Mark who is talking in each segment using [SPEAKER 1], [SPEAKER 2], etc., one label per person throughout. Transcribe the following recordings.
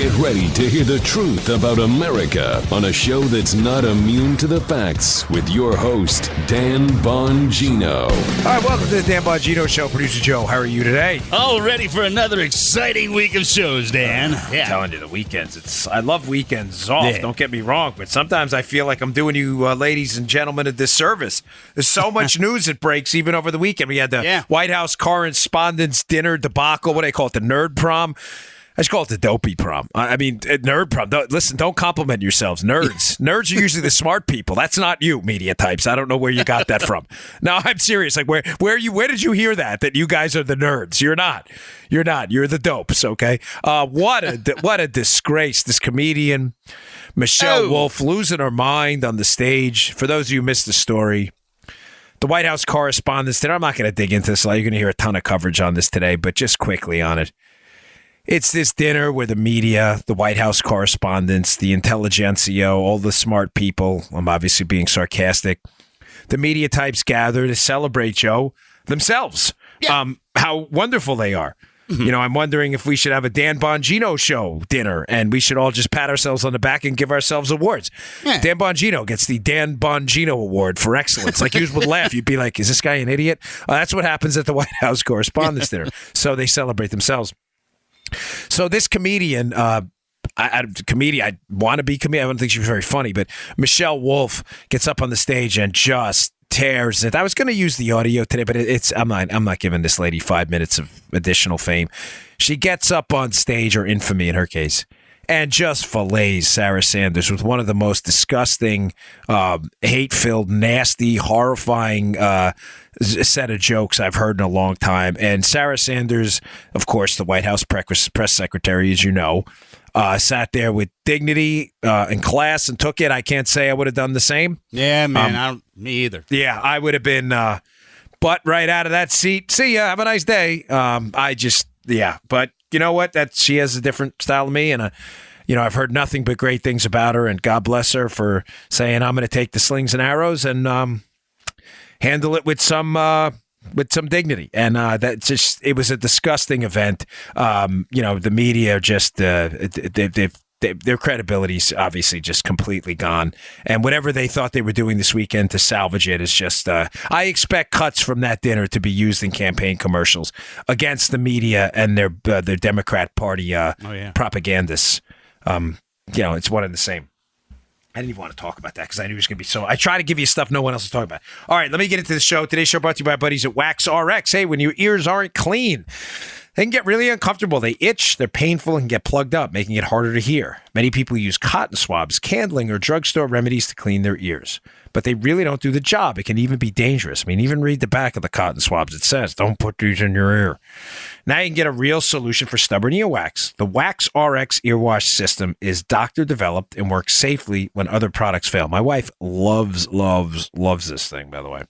[SPEAKER 1] Get ready to hear the truth about America on a show that's not immune to the facts with your host, Dan Bongino.
[SPEAKER 2] All right, welcome to the Dan Bongino Show. Producer Joe, how are you today?
[SPEAKER 3] All ready for another exciting week of shows, Dan.
[SPEAKER 2] I'm telling you, the weekends. I love weekends off, Don't get me wrong, but sometimes I feel like I'm doing you ladies and gentlemen a disservice. There's so much news that breaks even over the weekend. We had the White House Correspondents' Dinner debacle. What do they call it? The nerd prom? I just call it the dopey prom. I mean, nerd prom. Listen, don't compliment yourselves. Nerds. Nerds are usually the smart people. That's not you, media types. I don't know where you got that from. No, I'm serious. Like, where did you hear that you guys are the nerds? You're not. You're not. You're the dopes, okay? What a disgrace. This comedian, Michelle Wolf, losing her mind on the stage. For those of you who missed the story, the White House Correspondents' Dinner. I'm not going to dig into this. You're going to hear a ton of coverage on this today, but just quickly on it. It's this dinner where the media, the White House correspondents, the intelligentsia, all the smart people, I'm obviously being sarcastic, the media types gather to celebrate, Joe, themselves, how wonderful they are. Mm-hmm. You know, I'm wondering if we should have a Dan Bongino show dinner and we should all just pat ourselves on the back and give ourselves awards. Yeah. Dan Bongino gets the Dan Bongino Award for excellence. Like, you would laugh. You'd be like, is this guy an idiot? That's what happens at the White House Correspondents' Dinner. So they celebrate themselves. So this comedian, I want to be comedian. I don't think she's very funny, but Michelle Wolf gets up on the stage and just tears it. I was going to use the audio today, but I'm not giving this lady 5 minutes of additional fame. She gets up on stage, or infamy in her case, and just fillets Sarah Sanders with one of the most disgusting, hate-filled, nasty, horrifying set of jokes I've heard in a long time. And Sarah Sanders, of course, the White House press secretary, as you know, sat there with dignity and class and took it. I can't say I would have done the same.
[SPEAKER 3] Yeah, man, me either.
[SPEAKER 2] Yeah, I would have been butt right out of that seat. See ya, have a nice day. But you know what? She has a different style of me, and I've heard nothing but great things about her, and God bless her for saying, I'm going to take the slings and arrows and handle it with some dignity. And it was a disgusting event. The media just their credibility's obviously just completely gone. And whatever they thought they were doing this weekend to salvage it is just, I expect cuts from that dinner to be used in campaign commercials against the media and their Democrat Party propagandists. It's one and the same. I didn't even want to talk about that because I knew it was going to be so. I try to give you stuff no one else is talking about. All right, let me get into the show. Today's show brought to you by our buddies at Wax RX. Hey, when your ears aren't clean, they can get really uncomfortable. They itch, they're painful, and get plugged up, making it harder to hear. Many people use cotton swabs, candling, or drugstore remedies to clean their ears. But they really don't do the job. It can even be dangerous. I mean, even read the back of the cotton swabs. It says, don't put these in your ear. Now you can get a real solution for stubborn earwax. The Wax RX earwash system is doctor-developed and works safely when other products fail. My wife loves this thing, by the way.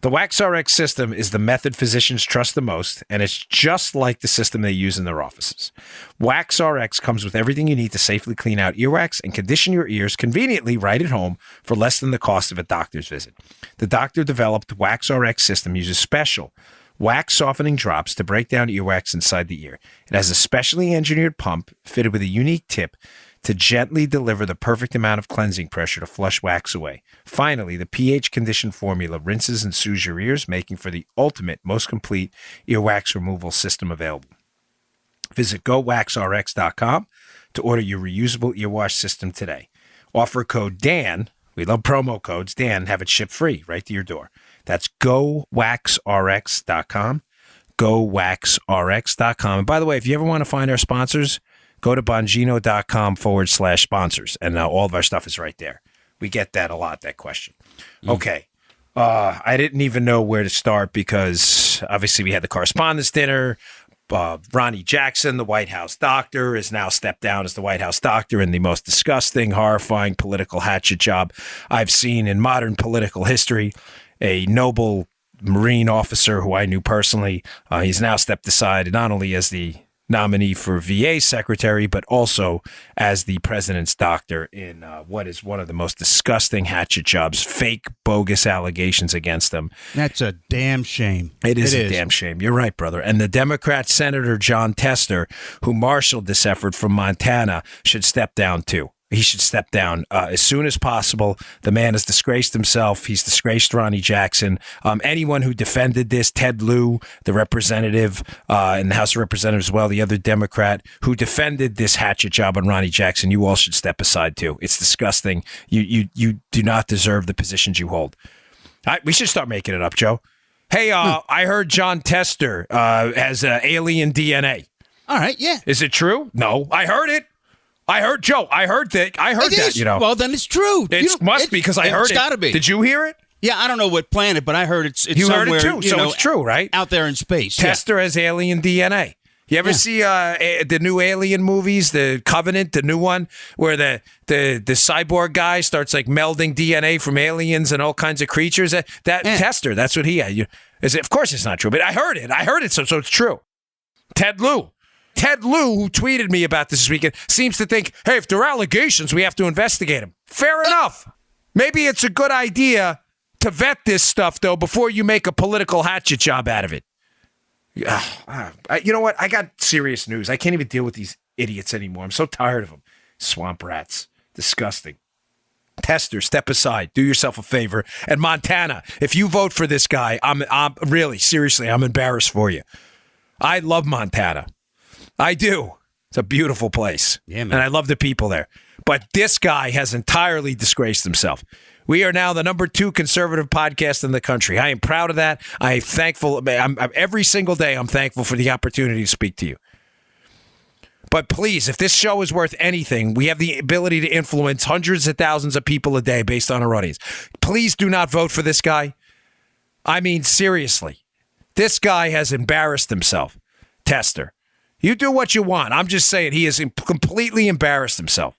[SPEAKER 2] The Wax RX system is the method physicians trust the most, and it's just like the system they use in their offices. Wax RX comes with everything you need to safely clean out earwax and condition your ears conveniently right at home for less than the cost of a doctor's visit. The doctor-developed Wax RX system uses special wax softening drops to break down earwax inside the ear. It has a specially engineered pump fitted with a unique tip to gently deliver the perfect amount of cleansing pressure to flush wax away. Finally, the pH-conditioned formula rinses and soothes your ears, making for the ultimate, most complete earwax removal system available. Visit GoWaxRx.com to order your reusable earwash system today. Offer code DAN. We love promo codes. DAN, have it shipped free right to your door. That's GoWaxRx.com. GoWaxRx.com. And by the way, if you ever want to find our sponsors, go to Bongino.com/sponsors. And all of our stuff is right there. We get that a lot, that question. Okay. I didn't even know where to start because obviously we had the Correspondents' Dinner. Ronnie Jackson, the White House doctor, is now stepped down as the White House doctor in the most disgusting, horrifying political hatchet job I've seen in modern political history. A noble Marine officer who I knew personally, he's now stepped aside not only as the nominee for VA secretary, but also as the president's doctor in what is one of the most disgusting hatchet jobs, fake, bogus allegations against him.
[SPEAKER 3] That's a damn shame.
[SPEAKER 2] It is a damn shame. You're right, brother. And the Democrat Senator John Tester, who marshaled this effort from Montana, should step down too. He should step down as soon as possible. The man has disgraced himself. He's disgraced Ronnie Jackson. Anyone who defended this, Ted Lieu, the representative in the House of Representatives as well, the other Democrat who defended this hatchet job on Ronnie Jackson, you all should step aside too. It's disgusting. You do not deserve the positions you hold. We should start making it up, Joe. Hey, I heard John Tester has alien DNA.
[SPEAKER 3] All right, yeah.
[SPEAKER 2] Is it true? No, I heard it. I heard that. You know,
[SPEAKER 3] well, then it's true.
[SPEAKER 2] It must be because I heard it.
[SPEAKER 3] It's got to be.
[SPEAKER 2] Did you hear it?
[SPEAKER 3] Yeah, I don't know what planet, but I heard it's
[SPEAKER 2] you
[SPEAKER 3] somewhere.
[SPEAKER 2] Heard it too, so it's true, right?
[SPEAKER 3] Out there in space.
[SPEAKER 2] Tester has alien DNA. You ever see the new Alien movies, The Covenant, the new one, where the cyborg guy starts like melding DNA from aliens and all kinds of creatures? Tester, that's what he had. Of course, it's not true, but I heard it, so it's true. Ted Lieu, who tweeted me about this weekend, seems to think, hey, if there are allegations, we have to investigate them. Fair enough. Maybe it's a good idea to vet this stuff, though, before you make a political hatchet job out of it. You know what? I got serious news. I can't even deal with these idiots anymore. I'm so tired of them. Swamp rats. Disgusting. Tester, step aside. Do yourself a favor. And Montana, if you vote for this guy, I'm really, seriously, I'm embarrassed for you. I love Montana. I do. It's a beautiful place.
[SPEAKER 3] Yeah, man.
[SPEAKER 2] And I love the people there. But this guy has entirely disgraced himself. We are now the number 2 conservative podcast in the country. I am proud of that. I am thankful. Every single day, I'm thankful for the opportunity to speak to you. But please, if this show is worth anything, we have the ability to influence hundreds of thousands of people a day based on our audience. Please do not vote for this guy. I mean, seriously. This guy has embarrassed himself. Tester. You do what you want. I'm just saying he has completely embarrassed himself.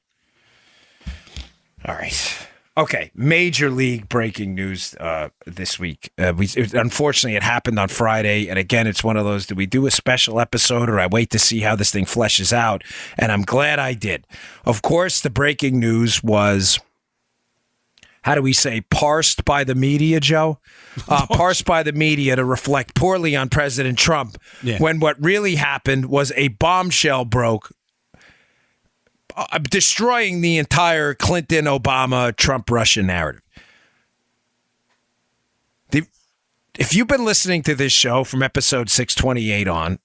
[SPEAKER 2] All right. Okay. Major league breaking news this week. Unfortunately, it happened on Friday. And again, it's one of those, do we do a special episode or I wait to see how this thing fleshes out? And I'm glad I did. Of course, the breaking news was, how do we say, parsed by the media, Joe? Parsed by the media to reflect poorly on President Trump, when what really happened was a bombshell broke, destroying the entire Clinton, Obama, Trump, Russia narrative. If you've been listening to this show from episode 628 on,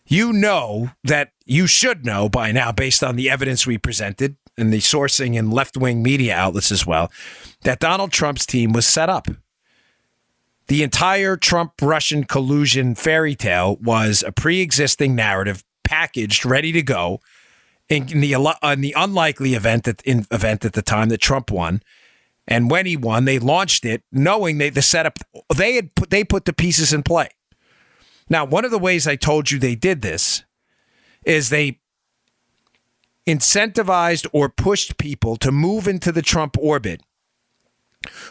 [SPEAKER 2] you know that you should know by now, based on the evidence we presented and the sourcing in left-wing media outlets as well, that Donald Trump's team was set up. The entire Trump-Russian collusion fairy tale was a pre-existing narrative packaged, ready to go, in the unlikely event at the time that Trump won. And when he won, they launched it knowing they put the pieces in play. Now, one of the ways I told you they did this is they incentivized or pushed people to move into the Trump orbit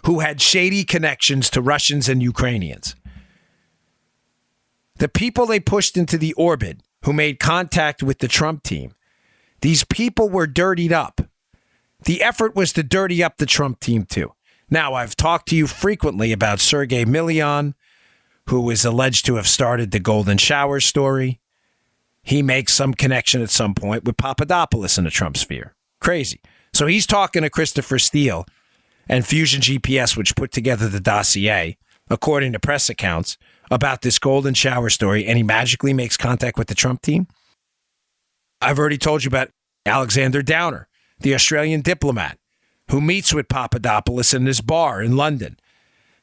[SPEAKER 2] who had shady connections to Russians and Ukrainians. The people they pushed into the orbit who made contact with the Trump team, these people were dirtied up. The effort was to dirty up the Trump team too. Now, I've talked to you frequently about Sergei Milian, who is alleged to have started the Golden Shower story. He makes some connection at some point with Papadopoulos in the Trump sphere. Crazy. So he's talking to Christopher Steele and Fusion GPS, which put together the dossier, according to press accounts, about this Golden Shower story, and he magically makes contact with the Trump team. I've already told you about Alexander Downer, the Australian diplomat, who meets with Papadopoulos in this bar in London.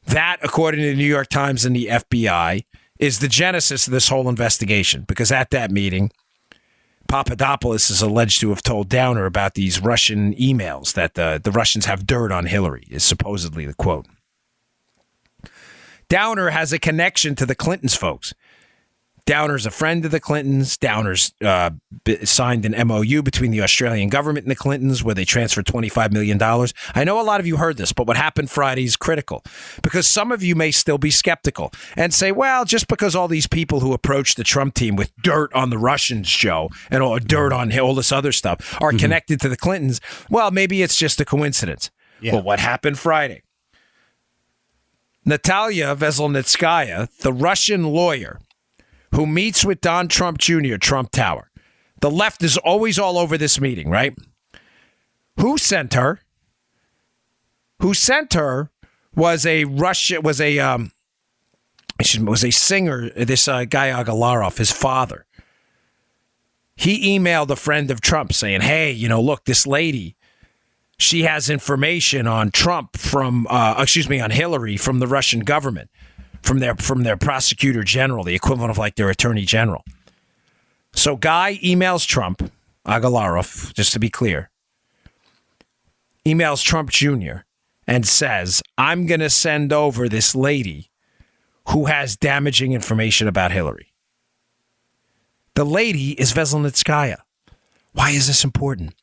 [SPEAKER 2] That, according to the New York Times and the FBI, is the genesis of this whole investigation, because at that meeting, Papadopoulos is alleged to have told Downer about these Russian emails that the Russians have dirt on Hillary, is supposedly the quote. Downer has a connection to the Clintons folks. Downer's a friend of the Clintons. Downer's signed an MOU between the Australian government and the Clintons where they transferred $25 million. I know a lot of you heard this, but what happened Friday is critical because some of you may still be skeptical and say, well, just because all these people who approached the Trump team with dirt on the Russians, Joe, and all dirt on all this other stuff are connected to the Clintons, well, maybe it's just a coincidence. Yeah. But what happened Friday? Natalia Veselnitskaya, the Russian lawyer who meets with Don Trump Jr., Trump Tower. The left is always all over this meeting, right? Who sent her? Who sent her was a singer, this guy Agalarov, his father. He emailed a friend of Trump saying, hey, look, this lady, she has information on Trump on Hillary from the Russian government. From their prosecutor general, the equivalent of like their attorney general. So Guy emails Trump, Agalarov, just to be clear, emails Trump Jr. and says, I'm going to send over this lady who has damaging information about Hillary. The lady is Veselnitskaya. Why is this important?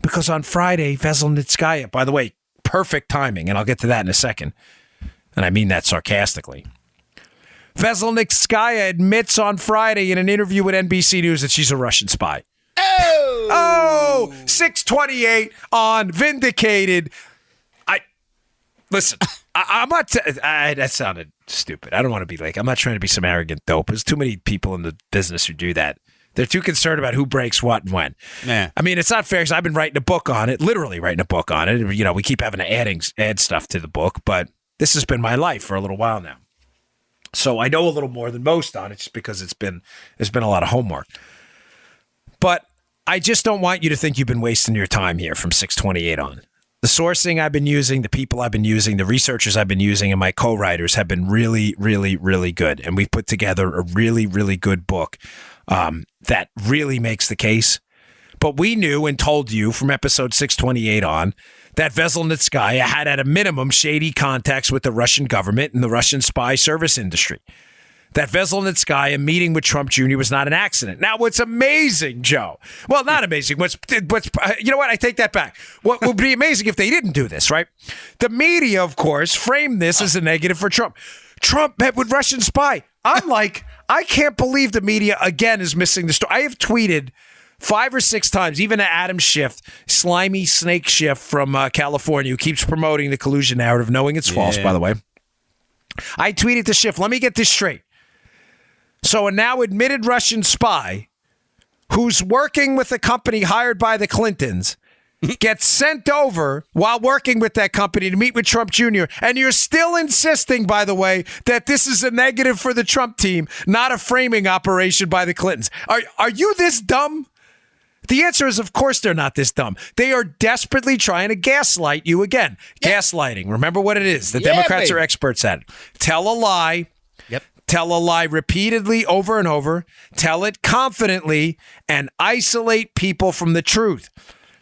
[SPEAKER 2] Because on Friday, Veselnitskaya, by the way, perfect timing, and I'll get to that in a second, and I mean that sarcastically. Veselnitskaya admits on Friday in an interview with NBC News that she's a Russian spy. Oh, 628 on Vindicated. Listen, I'm not. That sounded stupid. I don't want to be like, I'm not trying to be some arrogant dope. There's too many people in the business who do that. They're too concerned about who breaks what and when. Nah. I mean, it's not fair because I've been writing a book on it, literally writing a book on it. We keep having to add stuff to the book, but this has been my life for a little while now. So I know a little more than most on it just because there's been a lot of homework. But I just don't want you to think you've been wasting your time here from 628 on. The sourcing I've been using, the people I've been using, the researchers I've been using, and my co-writers have been really, really, really good. And we've put together a really, really good book that really makes the case. But we knew and told you from episode 628 on that Veselnitskaya had at a minimum shady contacts with the Russian government and the Russian spy service industry. That Veselnitskaya meeting with Trump Jr. was not an accident. Now, what's amazing, Joe? Well, not amazing. What's you know what? I take that back. What would be amazing if they didn't do this, right? The media, of course, framed this as a negative for Trump. Trump met with Russian spy. I'm like, I can't believe the media, again, is missing the story. I have tweeted 5 or 6 times, even to Adam Schiff, slimy snake Schiff from California, who keeps promoting the collusion narrative, knowing it's false, by the way. I tweeted to Schiff, let me get this straight. So a now admitted Russian spy who's working with a company hired by the Clintons gets sent over while working with that company to meet with Trump Jr. And you're still insisting, by the way, that this is a negative for the Trump team, not a framing operation by the Clintons. Are you this dumb? The answer is, of course, they're not this dumb. They are desperately trying to gaslight you again. Yeah. Gaslighting. Remember what it is. The Democrats are experts at it. Tell a lie. Yep. Tell a lie repeatedly over and over. Tell it confidently and isolate people from the truth.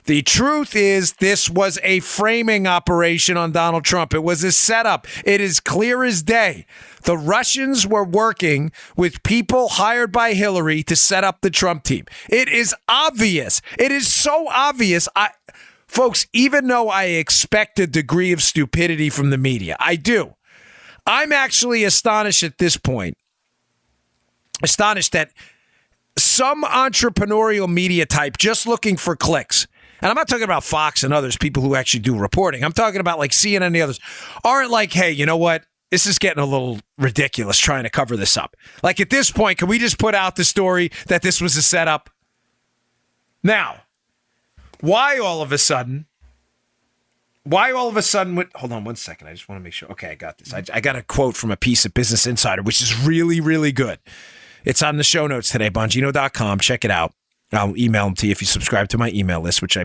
[SPEAKER 2] The truth is this was a framing operation on Donald Trump. It was a setup. It is clear as day. The Russians were working with people hired by Hillary to set up the Trump team. It is obvious. It is so obvious. Folks, even though I expect a degree of stupidity from the media, I do. I'm actually astonished at this point. Astonished that some entrepreneurial media type just looking for clicks, and I'm not talking about Fox and others, people who actually do reporting. I'm talking about like CNN and the others, aren't like, hey, you know what? This is getting a little ridiculous trying to cover this up. Like at this point, can we just put out the story that this was a setup? Now, why all of a sudden, hold on one second. I just want to make sure. Okay, I got this. I got a quote from a piece of Business Insider, which is really, really good. It's on the show notes today, Bongino.com. Check it out. I'll email them to you if you subscribe to my email list, which I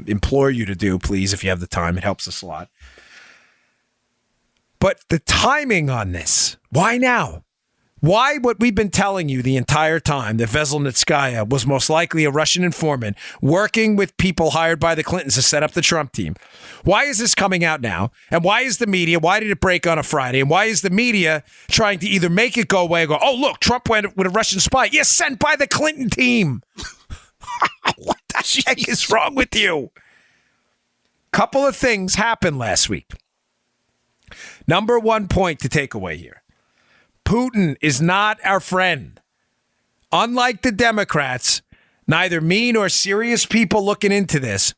[SPEAKER 2] implore you to do, please, if you have the time. It helps us a lot. But the timing on this, why now? Why what we've been telling you the entire time that Veselnitskaya was most likely a Russian informant working with people hired by the Clintons to set up the Trump team. Why is this coming out now? And why is the media, why did it break on a Friday? And why is the media trying to either make it go away or go, oh, look, Trump went with a Russian spy. Yes, sent by the Clinton team. What the heck is wrong with you? Couple of things happened last week. Number one point to take away here. Putin is not our friend. Unlike the Democrats, neither me nor serious people looking into this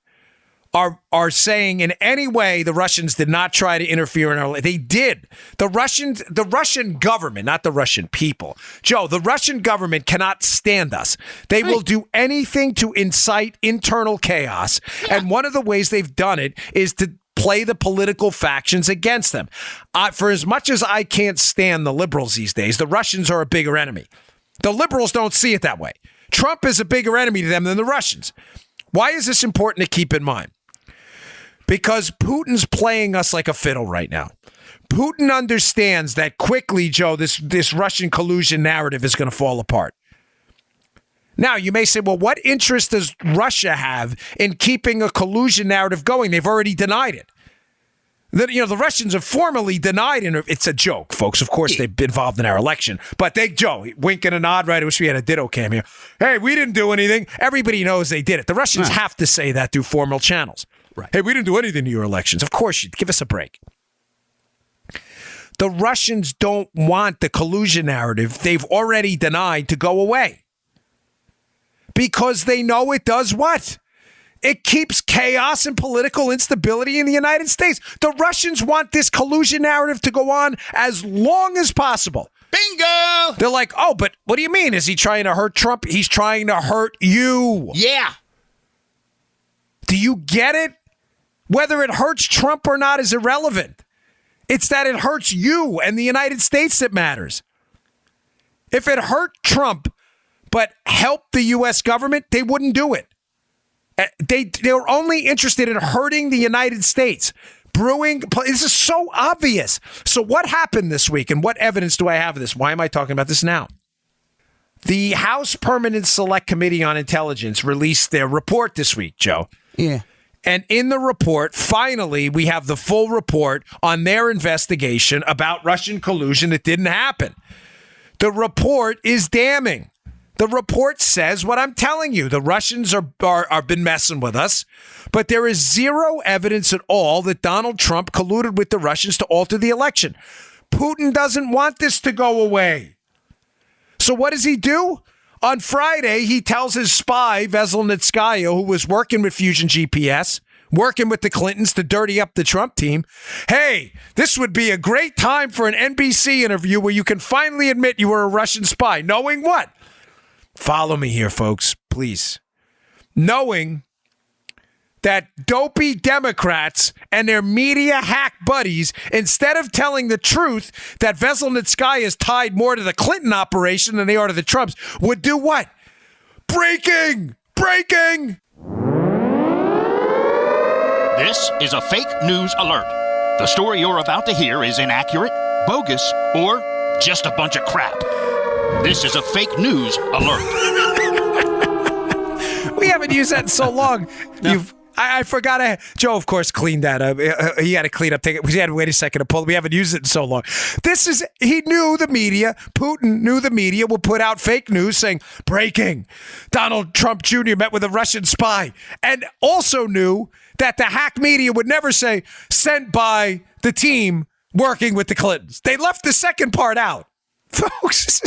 [SPEAKER 2] are saying in any way the Russians did not try to interfere in our life. They did. The Russian government, not the Russian people. Joe, the Russian government cannot stand us. They will do anything to incite internal chaos. Yeah. And one of the ways they've done it is to play the political factions against them. For as much as I can't stand the liberals these days, the Russians are a bigger enemy. The liberals don't see it that way. Trump is a bigger enemy to them than the Russians. Why is this important to keep in mind? Because Putin's playing us like a fiddle right now. Putin understands that quickly, Joe, this Russian collusion narrative is going to fall apart. Now, you may say, well, what interest does Russia have in keeping a collusion narrative going? They've already denied it. The Russians have formally denied it. It's a joke, folks. Of course, they've been involved in our election. But Joe, wink and a nod, right? I wish we had a ditto cam here. Hey, we didn't do anything. Everybody knows they did it. The Russians have to say that through formal channels. Right. Hey, we didn't do anything to your elections. Of course, you'd give us a break. The Russians don't want the collusion narrative they've already denied to go away. Because they know it does what? It keeps chaos and political instability in the United States. The Russians want this collusion narrative to go on as long as possible.
[SPEAKER 3] Bingo!
[SPEAKER 2] They're like, oh, but what do you mean? Is he trying to hurt Trump? He's trying to hurt you.
[SPEAKER 3] Yeah.
[SPEAKER 2] Do you get it? Whether it hurts Trump or not is irrelevant. It's that it hurts you and the United States that matters. If it hurt Trump but helped the U.S. government, they wouldn't do it. They were only interested in hurting the United States. This is so obvious. So what happened this week and what evidence do I have of this? Why am I talking about this now? The House Permanent Select Committee on Intelligence released their report this week, Joe.
[SPEAKER 4] Yeah.
[SPEAKER 2] And in the report, finally, we have the full report on their investigation about Russian collusion that didn't happen. The report is damning. The report says what I'm telling you. The Russians are been messing with us, but there is zero evidence at all that Donald Trump colluded with the Russians to alter the election. Putin doesn't want this to go away. So what does he do? On Friday, he tells his spy, Veselnitskaya, who was working with Fusion GPS, working with the Clintons to dirty up the Trump team, hey, this would be a great time for an NBC interview where you can finally admit you were a Russian spy. Knowing what? Follow me here, folks, please. Knowing that dopey Democrats and their media hack buddies, instead of telling the truth that Veselnitskaya is tied more to the Clinton operation than they are to the Trumps, would do what? Breaking!
[SPEAKER 5] This is a fake news alert. The story you're about to hear is inaccurate, bogus, or just a bunch of crap. This is a fake news alert.
[SPEAKER 2] We haven't used that in so long. No. I forgot. Joe, of course, cleaned that up. He had to clean up. He had to wait a second to pull it. We haven't used it in so long. He knew the media. Putin knew the media will put out fake news saying, breaking, Donald Trump Jr. met with a Russian spy. And also knew that the hack media would never say, sent by the team working with the Clintons. They left the second part out. Folks,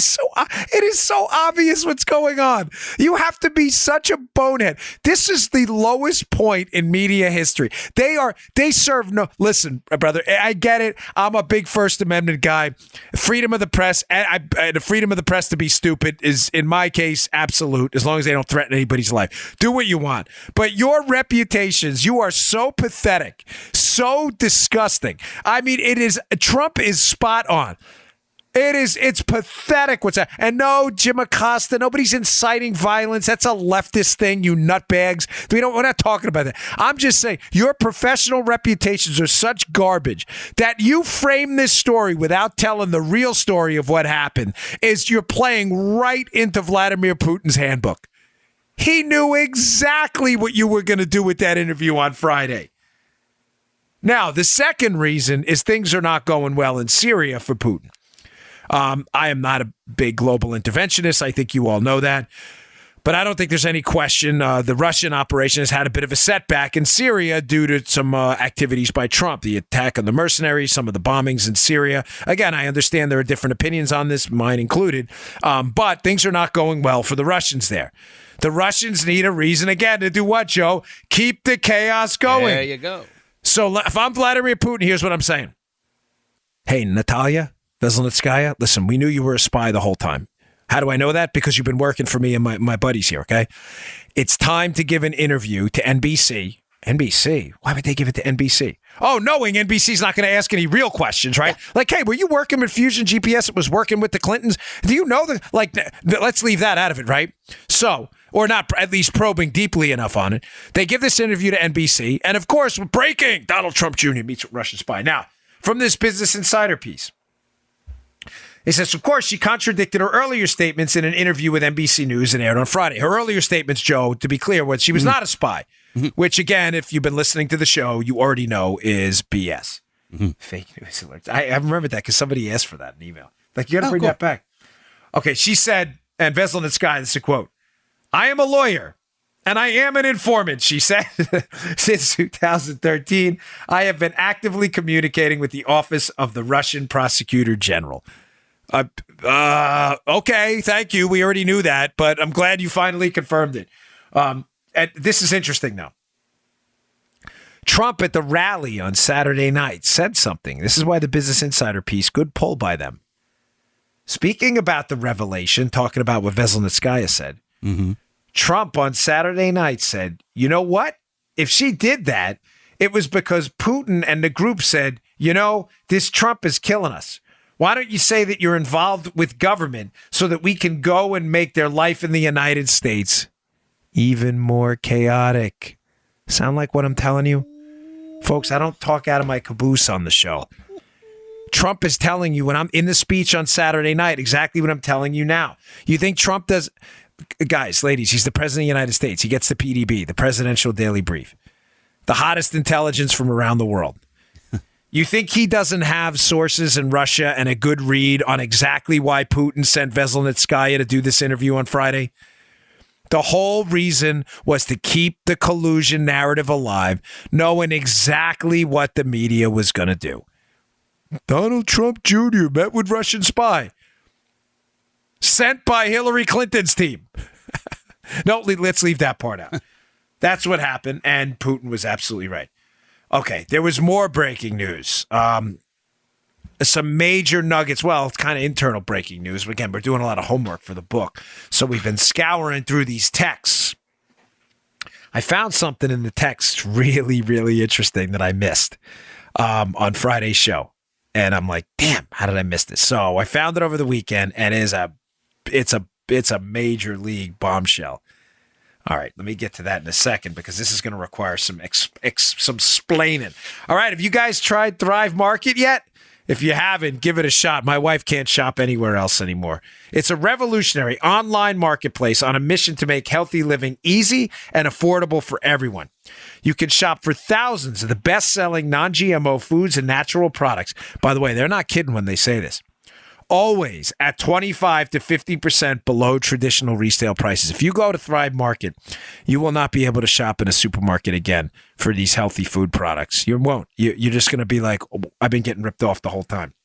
[SPEAKER 2] it is so obvious what's going on. You have to be such a bonehead. This is the lowest point in media history. They serve no, listen, brother, I get it. I'm a big First Amendment guy. Freedom of the press, and the freedom of the press to be stupid is, in my case, absolute, as long as they don't threaten anybody's life. Do what you want. But your reputations, you are so pathetic, so disgusting. I mean, Trump is spot on. It's pathetic what's that. And no, Jim Acosta, nobody's inciting violence. That's a leftist thing, you nutbags. We're not talking about that. I'm just saying your professional reputations are such garbage that you frame this story without telling the real story of what happened is you're playing right into Vladimir Putin's handbook. He knew exactly what you were going to do with that interview on Friday. Now, the second reason is things are not going well in Syria for Putin. I am not a big global interventionist. I think you all know that. But I don't think there's any question the Russian operation has had a bit of a setback in Syria due to some activities by Trump, the attack on the mercenaries, some of the bombings in Syria. Again, I understand there are different opinions on this, mine included, but things are not going well for the Russians there. The Russians need a reason, again, to do what, Joe? Keep the chaos going.
[SPEAKER 3] There you go.
[SPEAKER 2] So if I'm Vladimir Putin, here's what I'm saying. Hey, Natalia Veselnitskaya, listen, we knew you were a spy the whole time. How do I know that? Because you've been working for me and my buddies here, okay? It's time to give an interview to NBC. NBC? Why would they give it to NBC? Oh, knowing NBC's not going to ask any real questions, right? Yeah. Like, hey, were you working with Fusion GPS? It was working with the Clintons. Do you know that? Like, let's leave that out of it, right? So, or not at least probing deeply enough on it. They give this interview to NBC. And of course, breaking, Donald Trump Jr. meets with Russian spy. Now, from this Business Insider piece, it says, of course, she contradicted her earlier statements in an interview with NBC News and aired on Friday. Her earlier statements, Joe, to be clear, was she was not a spy, which, again, if you've been listening to the show, you already know is BS. Fake news alerts. I remember that because somebody asked for that in email. Like, you got to bring that back. Okay, she said, and Veselnitskaya, this is a quote, I am a lawyer and I am an informant, she said. Since 2013, I have been actively communicating with the Office of the Russian Prosecutor General. Okay, thank you. We already knew that, but I'm glad you finally confirmed it. And this is interesting now. Trump at the rally on Saturday night said something. This is why the Business Insider piece, good pull by them. Speaking about the revelation, talking about what Veselnitskaya said, Trump on Saturday night said, you know what? If she did that, it was because Putin and the group said, you know, this Trump is killing us. Why don't you say that you're involved with government so that we can go and make their life in the United States even more chaotic? Sound like what I'm telling you? Folks, I don't talk out of my caboose on the show. Trump is telling you when I'm in the speech on Saturday night exactly what I'm telling you now. You think Trump does... Guys, ladies, he's the president of the United States. He gets the PDB, the Presidential Daily Brief. The hottest intelligence from around the world. You think he doesn't have sources in Russia and a good read on exactly why Putin sent Veselnitskaya to do this interview on Friday? The whole reason was to keep the collusion narrative alive, knowing exactly what the media was going to do. Donald Trump Jr. met with Russian spy. Sent by Hillary Clinton's team. No, let's leave that part out. That's what happened, and Putin was absolutely right. Okay, there was more breaking news. Some major nuggets. Well, it's kind of internal breaking news. But again, we're doing a lot of homework for the book. So we've been scouring through these texts. I found something in the text really, really interesting that I missed on Friday's show. And I'm like, damn, how did I miss this? So I found it over the weekend, and it's a major league bombshell. All right, let me get to that in a second because this is going to require some explaining. All right, have you guys tried Thrive Market yet? If you haven't, give it a shot. My wife can't shop anywhere else anymore. It's a revolutionary online marketplace on a mission to make healthy living easy and affordable for everyone. You can shop for thousands of the best-selling non-GMO foods and natural products. By the way, they're not kidding when they say this. Always at 25 to 50% below traditional retail prices. If you go to Thrive Market, you will not be able to shop in a supermarket again for these healthy food products. You won't. You're just going to be like, oh, I've been getting ripped off the whole time.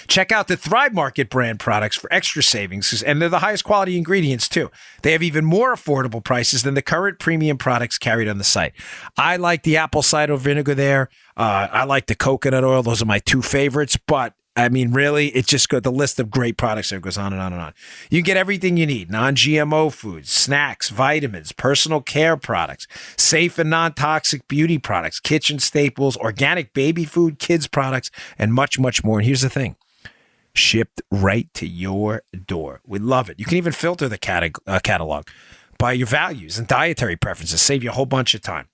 [SPEAKER 2] Check out the Thrive Market brand products for extra savings, and they're the highest quality ingredients, too. They have even more affordable prices than the current premium products carried on the site. I like the apple cider vinegar there. I like the coconut oil. Those are my two favorites, but I mean, really, it's just got the list of great products that goes on and on and on. You get everything you need. Non-GMO foods, snacks, vitamins, personal care products, safe and non-toxic beauty products, kitchen staples, organic baby food, kids products, and much, much more. And here's the thing. shipped right to your door. We love it. You can even filter the catalog by your values and dietary preferences. Save you a whole bunch of time.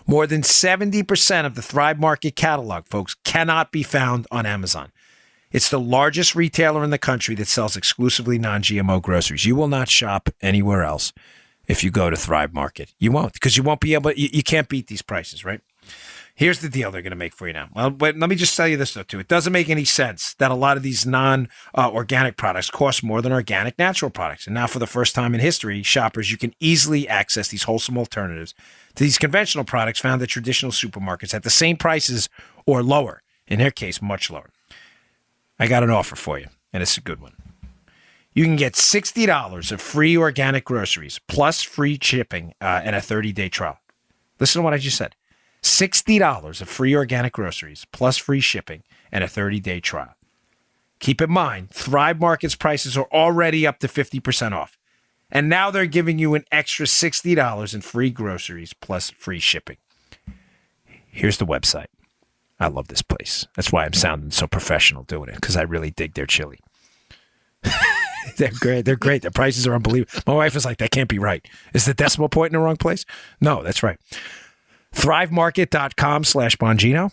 [SPEAKER 2] More than 70% of the Thrive Market catalog, folks, cannot be found on Amazon. It's the largest retailer in the country that sells exclusively non-GMO groceries. You will not shop anywhere else if you go to Thrive Market. You won't, because you won't be able. You can't beat these prices, right? Here's the deal they're going to make for you now. Well, but let me just tell you this, though, too. It doesn't make any sense that a lot of these non-organic products cost more than organic natural products. And now, for the first time in history, shoppers, you can easily access these wholesome alternatives to these conventional products found at traditional supermarkets at the same prices or lower. In their case, much lower. I got an offer for you, and it's a good one. You can get $60 of free organic groceries plus free shipping and a 30-day trial. Listen to what I just said. $60 of free organic groceries plus free shipping and a 30-day trial. Keep in mind, Thrive Market's prices are already up to 50% off. And now they're giving you an extra $60 in free groceries plus free shipping. Here's the website. I love this place. That's why I'm sounding so professional doing it, because I really dig their chili. They're great. They're great. Their prices are unbelievable. My wife is like, that can't be right. Is the decimal point in the wrong place? No, that's right. ThriveMarket.com/Bongino.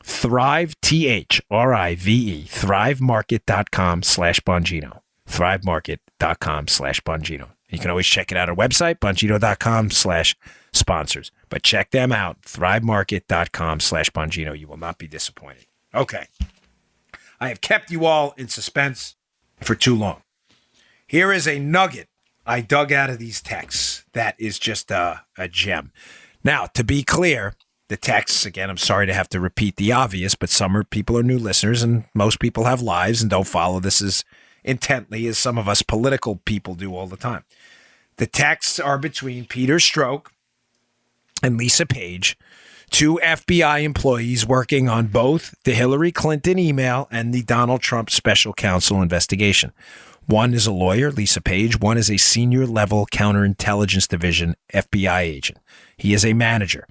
[SPEAKER 2] Thrive, THRIVE. ThriveMarket.com/Bongino. ThriveMarket.com/Bongino. You can always check it out on our website, Bongino.com/sponsors. But check them out, ThriveMarket.com/Bongino. You will not be disappointed. Okay. I have kept you all in suspense for too long. Here is a nugget I dug out of these texts that is just a gem. Now, to be clear, the texts, again, I'm sorry to have to repeat the obvious, but people are new listeners, and most people have lives and don't follow this as intently as some of us political people do all the time. The texts are between Peter Strzok and Lisa Page, two FBI employees working on both the Hillary Clinton email and the Donald Trump special counsel investigation. One is a lawyer, Lisa Page. One is a senior level counterintelligence division FBI agent. He is a manager.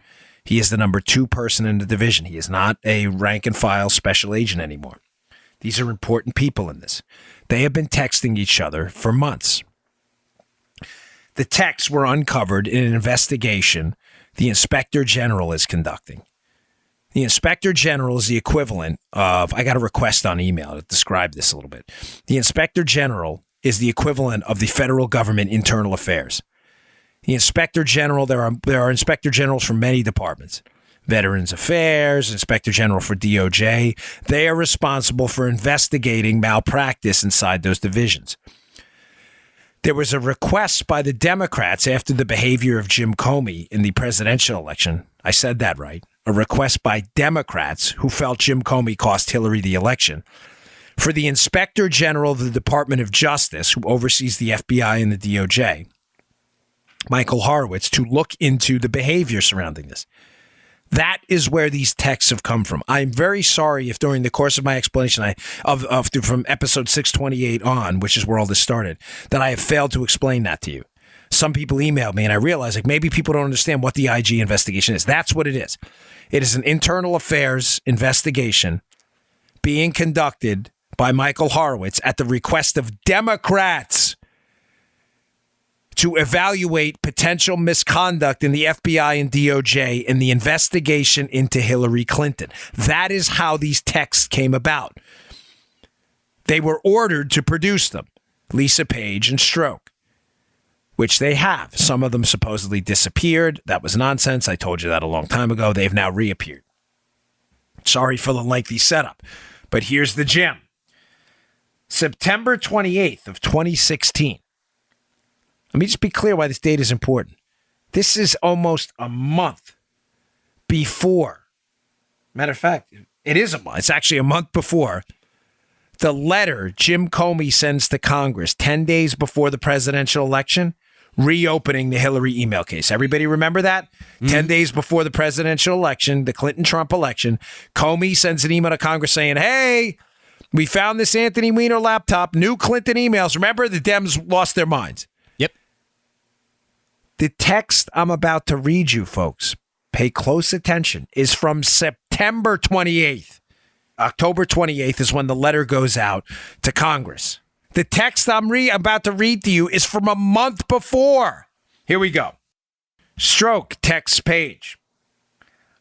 [SPEAKER 2] He is the number 2 person in the division. He is not a rank and file special agent anymore. These are important people in this. They have been texting each other for months. The texts were uncovered in an investigation the Inspector General is conducting. The Inspector General is the equivalent of, I got a request on email to describe this a little bit. The Inspector General is the equivalent of the federal government internal affairs. The Inspector General, there are Inspector Generals from many departments. Veterans Affairs, Inspector General for DOJ. They are responsible for investigating malpractice inside those divisions. There was a request by the Democrats after the behavior of Jim Comey in the presidential election. I said that right. A request by Democrats who felt Jim Comey cost Hillary the election for the Inspector General of the Department of Justice, who oversees the FBI and the DOJ, Michael Horowitz, to look into the behavior surrounding this. That is where these texts have come from. I'm very sorry if during the course of my explanation from episode 628 on, which is where all this started, that I have failed to explain that to you. Some people emailed me and I realized like maybe people don't understand what the IG investigation is. That's what it is. It is an internal affairs investigation being conducted by Michael Horowitz at the request of Democrats to evaluate potential misconduct in the FBI and DOJ in the investigation into Hillary Clinton. That is how these texts came about. They were ordered to produce them, Lisa Page and Strzok, which they have. Some of them supposedly disappeared. That was nonsense. I told you that a long time ago. They've now reappeared. Sorry for the lengthy setup, but here's the gem. September 28th of 2016. Let me just be clear why this date is important. This is almost a month before. Matter of fact, it is a month. It's actually a month before the letter Jim Comey sends to Congress 10 days before the presidential election, reopening the Hillary email case. Everybody remember that? 10 days before the presidential election, the Clinton-Trump election, Comey sends an email to Congress saying, hey, we found this Anthony Weiner laptop, new Clinton emails. Remember, the Dems lost their minds. The text I'm about to read you, folks, pay close attention, is from September 28th October 28th is when the letter goes out to Congress. The text I'm about to read to you is from a month before. Here we go. Stroke text page.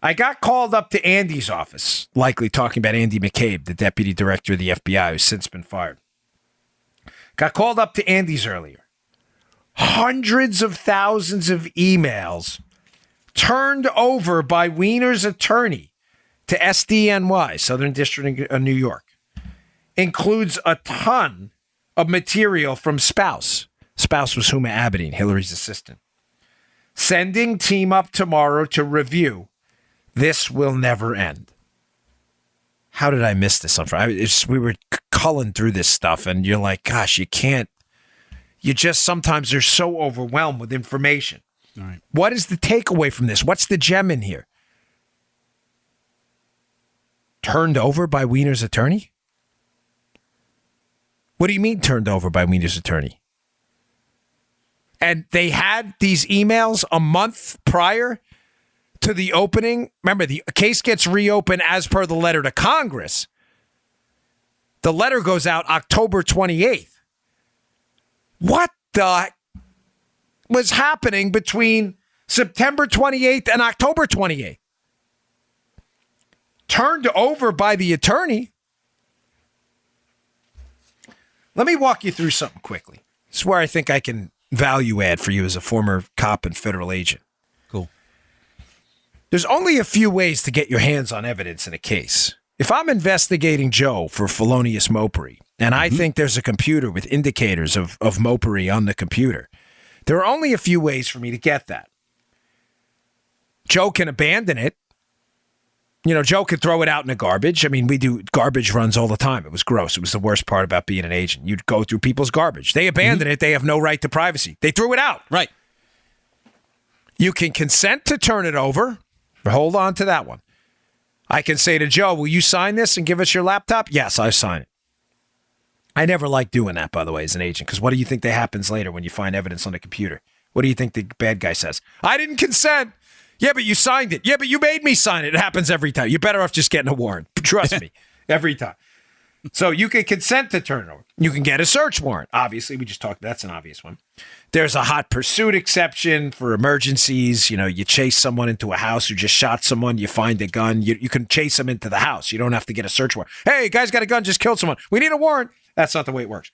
[SPEAKER 2] I got called up to Andy's office, likely talking about Andy McCabe, the deputy director of the FBI, who's since been fired. Got called up to Andy's earlier. Hundreds of thousands of emails turned over by Weiner's attorney to SDNY, Southern District of New York. Includes a ton of material from Spouse. Spouse was Huma Abedin, Hillary's assistant. Sending team up tomorrow to review. This will never end. How did I miss this on Friday? We were culling through this stuff, and you're like, gosh, you can't. You just sometimes are so overwhelmed with information.
[SPEAKER 3] All right.
[SPEAKER 2] What is the takeaway from this? What's the gem in here? Turned over by Weiner's attorney? What do you mean turned over by Weiner's attorney? And they had these emails a month prior to the opening. Remember, the case gets reopened as per the letter to Congress. The letter goes out October 28th. What the was happening between September 28th and October 28th? Turned over by the attorney. Let me walk you through something quickly. This is where I think I can value add for you as a former cop and federal agent.
[SPEAKER 3] Cool.
[SPEAKER 2] There's only a few ways to get your hands on evidence in a case. If I'm investigating Joe for felonious mopery, and I think there's a computer with indicators of mopery on the computer, there are only a few ways for me to get that. Joe can abandon it. You know, Joe could throw it out in the garbage. I mean, we do garbage runs all the time. It was gross. It was the worst part about being an agent. You'd go through people's garbage. They abandon it. They have no right to privacy. They threw it out.
[SPEAKER 3] Right.
[SPEAKER 2] You can consent to turn it over. Hold on to that one. I can say to Joe, will you sign this and give us your laptop? Yes, I sign it. I never like doing that, by the way, as an agent, because what do you think that happens later when you find evidence on the computer? What do you think the bad guy says? I didn't consent. Yeah, but you signed it. Yeah, but you made me sign it. It happens every time. You're better off just getting a warrant. Trust me, every time. So you can consent to turn it over. You can get a search warrant. Obviously, we just talked. That's an obvious one. There's a hot pursuit exception for emergencies. You know, you chase someone into a house who just shot someone. You find a gun. You can chase them into the house. You don't have to get a search warrant. Hey, guy's got a gun. Just killed someone. We need a warrant. That's not the way it works.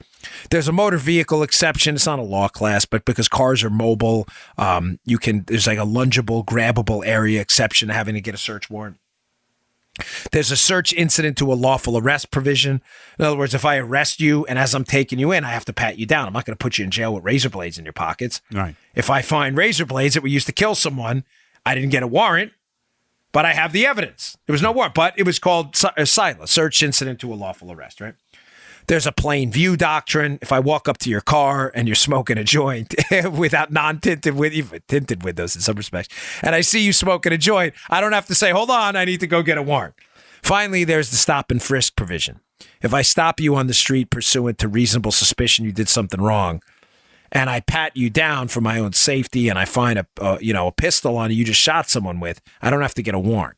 [SPEAKER 2] There's a motor vehicle exception. It's not a law class, but because cars are mobile, there's like a lungeable, grabbable area exception to having to get a search warrant. There's a search incident to a lawful arrest provision. In other words, if I arrest you and as I'm taking you in, I have to pat you down. I'm not going to put you in jail with razor blades in your pockets.
[SPEAKER 3] Right.
[SPEAKER 2] If I find razor blades that were used to kill someone, I didn't get a warrant, but I have the evidence. There was no warrant, but it was called SILA, search incident to a lawful arrest, right? There's a plain view doctrine. If I walk up to your car and you're smoking a joint without non-tinted tinted windows in some respects, and I see you smoking a joint, I don't have to say, hold on, I need to go get a warrant. Finally, there's the stop and frisk provision. If I stop you on the street pursuant to reasonable suspicion you did something wrong, and I pat you down for my own safety, and I find a pistol on you just shot someone with, I don't have to get a warrant.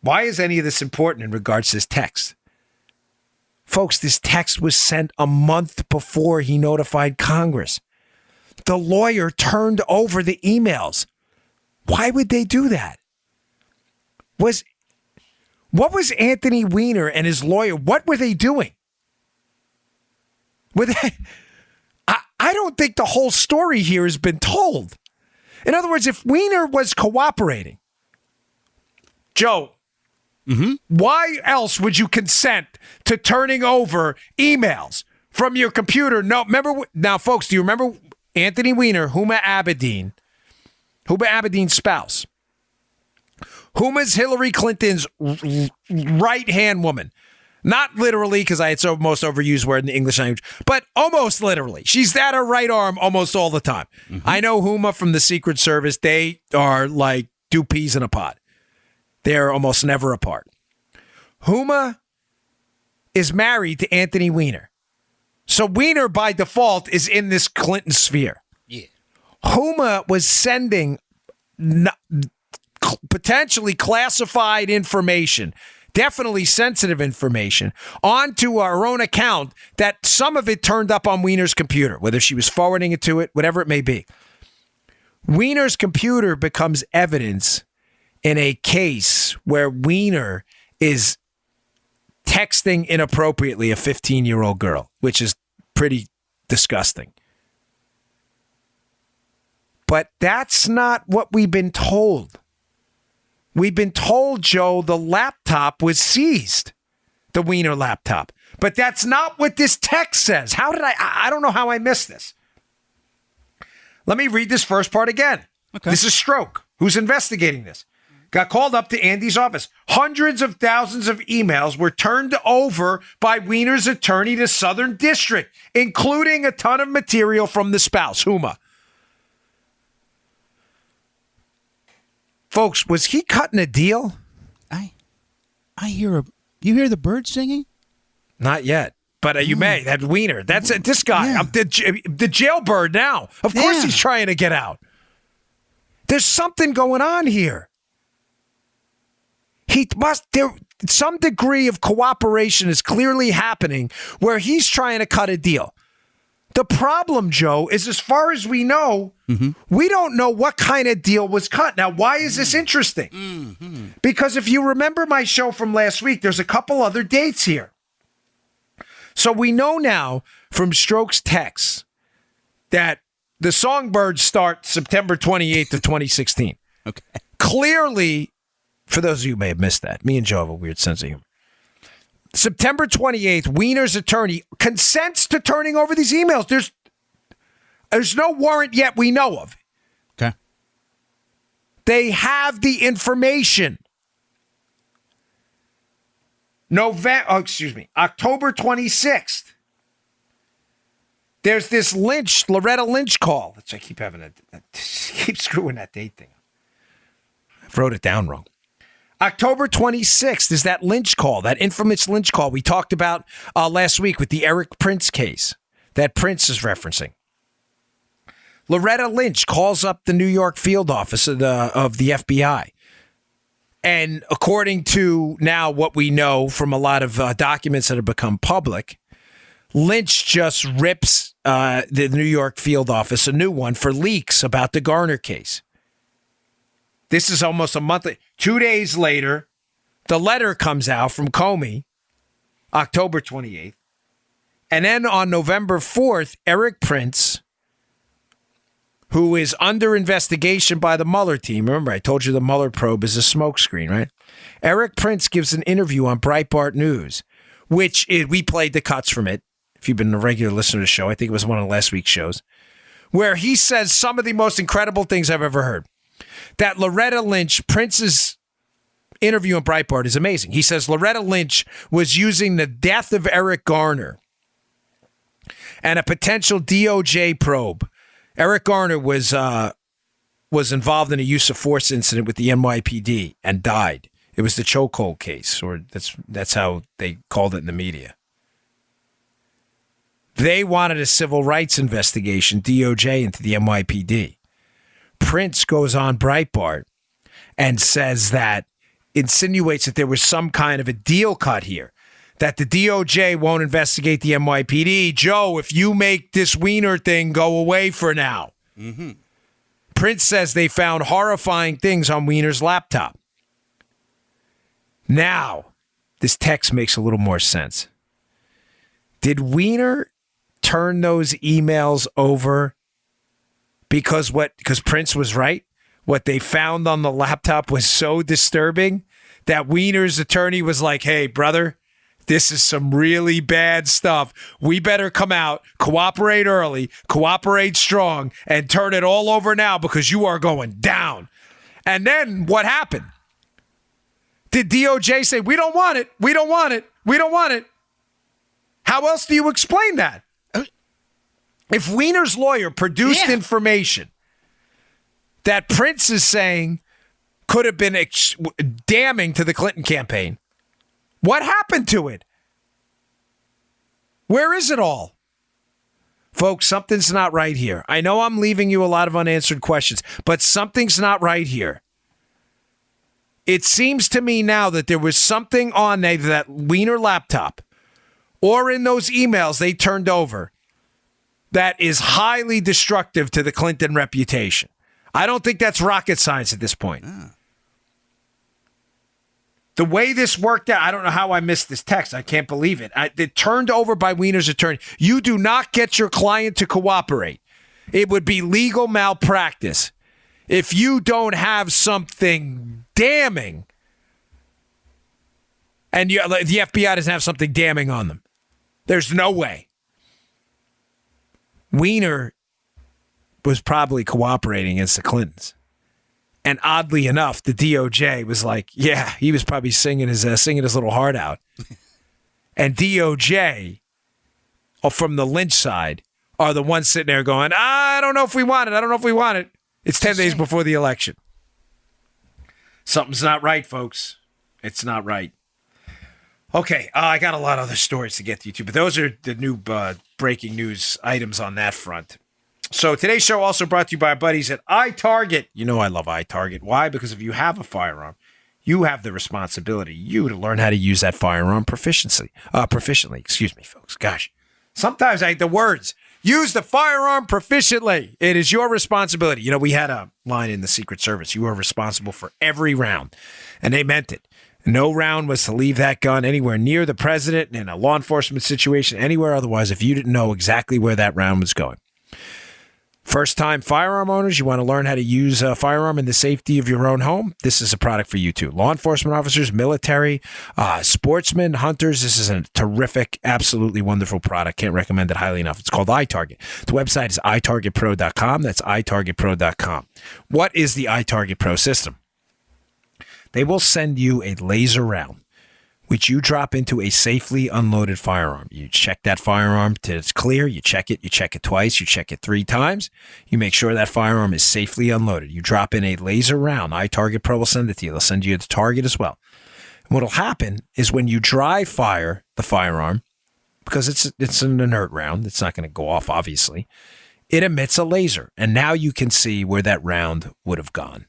[SPEAKER 2] Why is any of this important in regards to this text? Folks, this text was sent a month before he notified Congress. The lawyer turned over the emails. Why would they do that? What was Anthony Weiner and his lawyer, what were they doing? I don't think the whole story here has been told. In other words, if Weiner was cooperating, Joe, why else would you consent to turning over emails from your computer? No, remember now, folks. Do you remember Anthony Weiner, Huma Abedin's spouse? Huma's Hillary Clinton's right-hand woman. Not literally, because I had so most overused word in the English language, but almost literally. She's at her right arm almost all the time. I know Huma from the Secret Service. They are like two peas in a pod. They're almost never apart. Huma is married to Anthony Weiner. So Weiner, by default, is in this Clinton sphere.
[SPEAKER 3] Yeah.
[SPEAKER 2] Huma was sending potentially classified information definitely sensitive information, onto our own account, that some of it turned up on Wiener's computer, whether she was forwarding it to it, whatever it may be. Wiener's computer becomes evidence in a case where Wiener is texting inappropriately a 15-year-old girl, which is pretty disgusting. But that's not what we've been told. We've been told, Joe, the laptop was seized, the Wiener laptop. But that's not what this text says. How did I don't know how I missed this. Let me read this first part again.
[SPEAKER 3] Okay.
[SPEAKER 2] This is Stroke, who's investigating this. Got called up to Andy's office. Hundreds of thousands of emails were turned over by Wiener's attorney to Southern District, including a ton of material from the spouse, Huma. Folks, was he cutting a deal?
[SPEAKER 3] I hear you hear the bird singing?
[SPEAKER 2] Not yet, but you may. That Wiener, that's this guy.
[SPEAKER 3] Yeah.
[SPEAKER 2] The jailbird now. Of course he's trying to get out. There's something going on here. Some degree of cooperation is clearly happening where he's trying to cut a deal. The problem, Joe, is as far as we know, we don't know what kind of deal was cut. Now, why is this interesting? Because if you remember my show from last week, there's a couple other dates here. So we know now from Stroke's texts that the Songbirds start September 28th of 2016.
[SPEAKER 3] Okay.
[SPEAKER 2] Clearly, for those of you who may have missed that, me and Joe have a weird sense of humor. September 28th, Wiener's attorney consents to turning over these emails. There's no warrant yet we know of.
[SPEAKER 3] Okay.
[SPEAKER 2] They have the information. October 26th. There's this Loretta Lynch call. I keep keep screwing that date thing. I wrote it down wrong. October 26th is that Lynch call, that infamous Lynch call we talked about last week with the Eric Prince case that Prince is referencing. Loretta Lynch calls up the New York field office of the FBI. And according to now what we know from a lot of documents that have become public, Lynch just rips the New York field office a new one for leaks about the Garner case. This is almost a month. 2 days later, the letter comes out from Comey, October 28th. And then on November 4th, Eric Prince, who is under investigation by the Mueller team. Remember, I told you the Mueller probe is a smokescreen, right? Eric Prince gives an interview on Breitbart News, we played the cuts from it. If you've been a regular listener to the show, I think it was one of last week's shows, where he says some of the most incredible things I've ever heard. That Loretta Lynch, Prince's interview on Breitbart is amazing. He says Loretta Lynch was using the death of Eric Garner and a potential DOJ probe. Eric Garner was involved in a use of force incident with the NYPD and died. It was the chokehold case, or that's how they called it in the media. They wanted a civil rights investigation, DOJ, into the NYPD. Prince goes on Breitbart and says that, insinuates that there was some kind of a deal cut here, that the DOJ won't investigate the NYPD. Joe, if you make this Wiener thing go away for now. Mm-hmm. Prince says they found horrifying things on Wiener's laptop. Now, this text makes a little more sense. Did Wiener turn those emails over because Prince was right? What they found on the laptop was so disturbing that Wiener's attorney was like, hey, brother, this is some really bad stuff. We better come out, cooperate early, cooperate strong, and turn it all over now because you are going down. And then what happened? Did DOJ say, we don't want it, we don't want it, we don't want it? How else do you explain that? If Wiener's lawyer produced information that Prince is saying could have been damning to the Clinton campaign, what happened to it? Where is it all? Folks, something's not right here. I know I'm leaving you a lot of unanswered questions, but something's not right here. It seems to me now that there was something on either that Wiener laptop or in those emails they turned over that is highly destructive to the Clinton reputation. I don't think that's rocket science at this point. The way this worked out, I don't know how I missed this text. I can't believe it. It turned over by Wiener's attorney. You do not get your client to cooperate. It would be legal malpractice if you don't have something damning, and the FBI doesn't have something damning on them. There's no way. Wiener was probably cooperating against the Clintons. And oddly enough, the DOJ was like, yeah, he was probably singing his little heart out. And DOJ, from the Lynch side, are the ones sitting there going, I don't know if we want it. I don't know if we want it. It's 10 days before the election. Something's not right, folks. It's not right. Okay, I got a lot of other stories to get to, but those are the new breaking news items on that front. So today's show also brought to you by our buddies at iTarget. You know I love iTarget. Why? Because if you have a firearm, you have the responsibility, to learn how to use that firearm proficiently. Excuse me, folks. Gosh, sometimes I hate the words. Use the firearm proficiently. It is your responsibility. You know, we had a line in the Secret Service. You are responsible for every round. And they meant it. No round was to leave that gun anywhere near the president in a law enforcement situation, anywhere otherwise, if you didn't know exactly where that round was going. First-time firearm owners, you want to learn how to use a firearm in the safety of your own home? This is a product for you, too. Law enforcement officers, military, sportsmen, hunters, this is a terrific, absolutely wonderful product. Can't recommend it highly enough. It's called iTarget. The website is itargetpro.com. That's itargetpro.com. What is the iTarget Pro system? They will send you a laser round, which you drop into a safely unloaded firearm. You check that firearm till it's clear. You check it twice. You check it 3 times. You make sure that firearm is safely unloaded. You drop in a laser round. iTarget Pro will send it to you. They'll send you the target as well. And what'll happen is when you dry fire the firearm, because it's an inert round, it's not going to go off, obviously, it emits a laser. And now you can see where that round would have gone.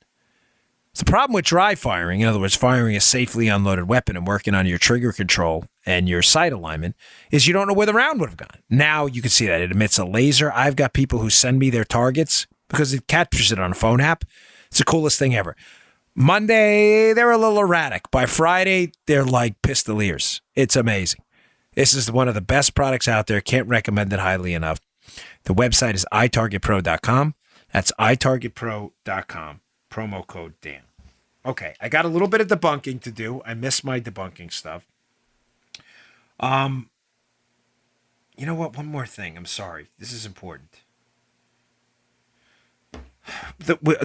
[SPEAKER 2] The problem with dry firing, in other words, firing a safely unloaded weapon and working on your trigger control and your sight alignment, is you don't know where the round would have gone. Now you can see that it emits a laser. I've got people who send me their targets because it captures it on a phone app. It's the coolest thing ever. Monday, they're a little erratic. By Friday, they're like pistoliers. It's amazing. This is one of the best products out there. Can't recommend it highly enough. The website is itargetpro.com. That's itargetpro.com. Promo code Dan. Okay, I got a little bit of debunking to do. I miss my debunking stuff. You know what? One more thing. I'm sorry. This is important.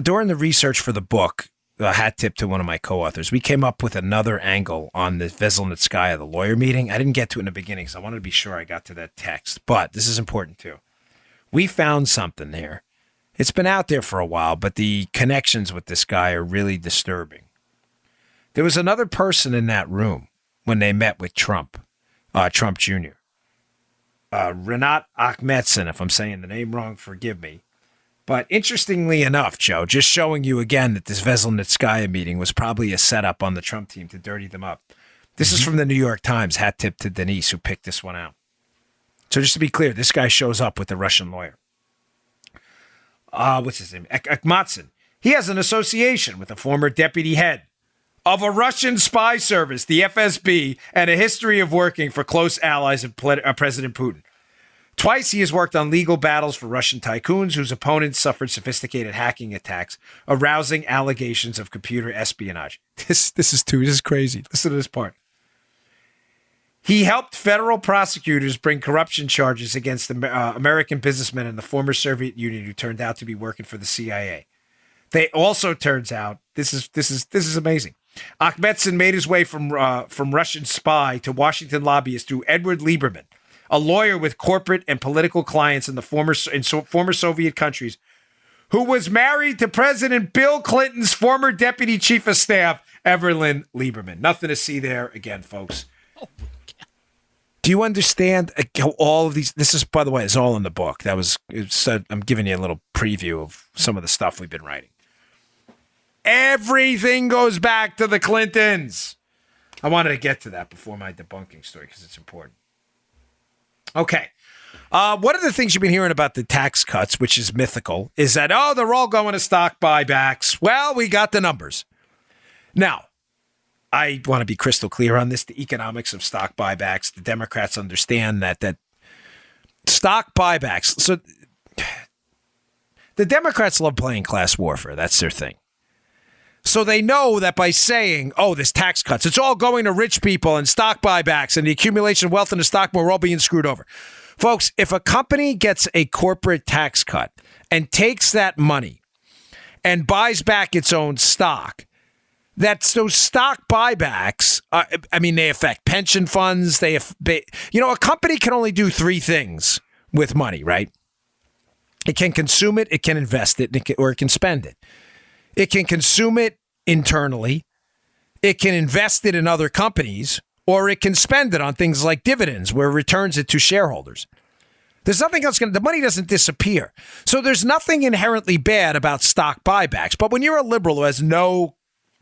[SPEAKER 2] During the research for the book, a hat tip to one of my co-authors, we came up with another angle on the Veselnitskaya, the lawyer meeting. I didn't get to it in the beginning, so I wanted to be sure I got to that text. But this is important, too. We found something there. It's been out there for a while, but the connections with this guy are really disturbing. There was another person in that room when they met with Trump Jr. Renat Akhmetson, if I'm saying the name wrong, forgive me. But interestingly enough, Joe, just showing you again that this Veselnitskaya meeting was probably a setup on the Trump team to dirty them up. This is from the New York Times, hat tip to Denise, who picked this one out. So just to be clear, this guy shows up with the Russian lawyer. What's his name? Akhmetson. He has an association with a former deputy head of a Russian spy service, the FSB, and a history of working for close allies of President Putin. Twice he has worked on legal battles for Russian tycoons whose opponents suffered sophisticated hacking attacks, arousing allegations of computer espionage. This is crazy. Listen to this part. He helped federal prosecutors bring corruption charges against the American businessmen in the former Soviet Union who turned out to be working for the CIA. They also turns out this is amazing. Akhmetson made his way from Russian spy to Washington lobbyist through Edward Lieberman, a lawyer with corporate and political clients in the former Soviet countries, who was married to President Bill Clinton's former deputy chief of staff, Evelyn Lieberman. Nothing to see there again, folks. Do you understand how all of these? This is, by the way, it's all in the book. I'm giving you a little preview of some of the stuff we've been writing. Everything goes back to the Clintons. I wanted to get to that before my debunking story because it's important. Okay. One of the things you've been hearing about the tax cuts, which is mythical, is that, they're all going to stock buybacks. Well, we got the numbers. Now, I want to be crystal clear on this. The economics of stock buybacks, the Democrats understand that stock buybacks. So the Democrats love playing class warfare. That's their thing. So they know that by saying, this tax cuts, it's all going to rich people and stock buybacks and the accumulation of wealth in the stock market, we're all being screwed over. Folks, if a company gets a corporate tax cut and takes that money and buys back its own stock, that's those stock buybacks. They affect pension funds. A company can only do three things with money, right? It can consume it, it can invest it, or it can spend it. It can consume it internally. It can invest it in other companies, or it can spend it on things like dividends, where it returns it to shareholders. There's nothing else the money doesn't disappear. So there's nothing inherently bad about stock buybacks. But when you're a liberal who has no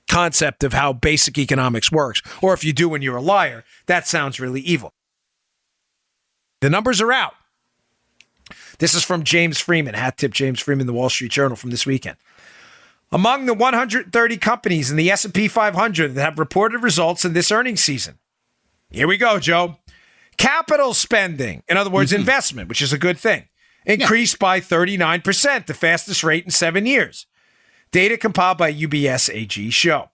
[SPEAKER 2] concept of how basic economics works, or if you do when you're a liar, that sounds really evil. The numbers are out. This is from James Freeman, hat tip James Freeman, the Wall Street Journal from this weekend. Among the 130 companies in the S&P 500 that have reported results in this earnings season. Here we go, Joe. Capital spending, in other words, investment, which is a good thing, increased by 39%, the fastest rate in 7 years. Data compiled by UBS AG show.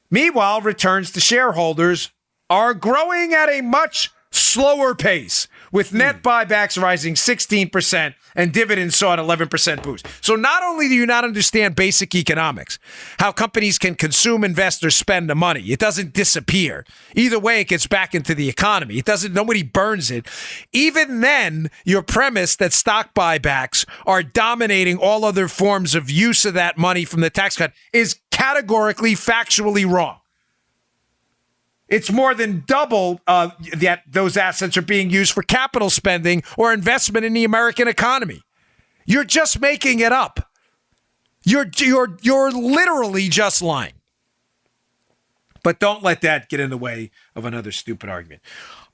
[SPEAKER 2] Meanwhile, returns to shareholders are growing at a much slower pace, with net buybacks rising 16% and dividends saw an 11% boost. So not only do you not understand basic economics, how companies can consume, invest, or spend the money, it doesn't disappear. Either way, it gets back into the economy. Nobody burns it. Even then, your premise that stock buybacks are dominating all other forms of use of that money from the tax cut is categorically, factually wrong. It's more than double that those assets are being used for capital spending or investment in the American economy. You're just making it up. You're literally just lying. But don't let that get in the way of another stupid argument.